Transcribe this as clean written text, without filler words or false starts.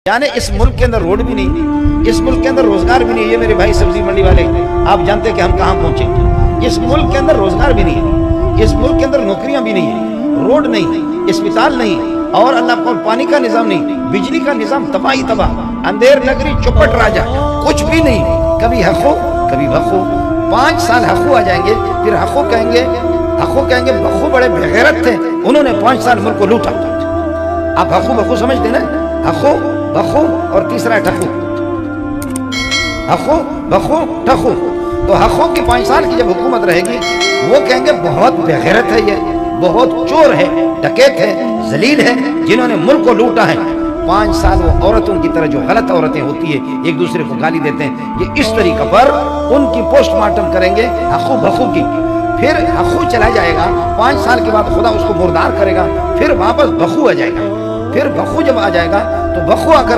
यानी इस मुल्क के अंदर रोड भी नहीं, इस मुल्क के अंदर रोजगार भी नहीं। ये मेरे भाई सब्जी मंडी वाले, आप जानते हैं कि हम कहाँ पहुंचे। इस मुल्क के अंदर रोजगार भी नहीं है, इस मुल्क के अंदर नौकरियां भी नहीं है, रोड नहीं, अस्पताल नहीं, और अल्लाह को पानी का निजाम नहीं, बिजली का निजाम तबाही तबाह, अंधेर नगरी चौपट राजा, कुछ भी नहीं। कभी हको कभी बखो, 5 साल हको आ जाएंगे, फिर हको कहेंगे बखू बड़े बेगैरत थे, उन्होंने 5 साल मुल्क को लूटा। आप हको बखू समझते ना, हको बखू और तीसरा ठखू, हको बखू ठखू। तो हको की 5 साल की जब हुकूमत रहेगी, वो कहेंगे बहुत बेगैरत है, ये बहुत चोर है, डकैत है, जलील है, जिन्होंने मुल्क को लूटा है। 5 साल वो औरतों की तरह जो गलत औरतें होती है, एक दूसरे को गाली देते हैं, ये इस तरीका पर उनकी पोस्टमार्टम करेंगे हकू बखू की। फिर हकू चला जाएगा, 5 साल के बाद खुदा उसको मुर्दार करेगा, फिर वापस बखू आ जाएगा। फिर बखू जब आ जाएगा तो बखू आकर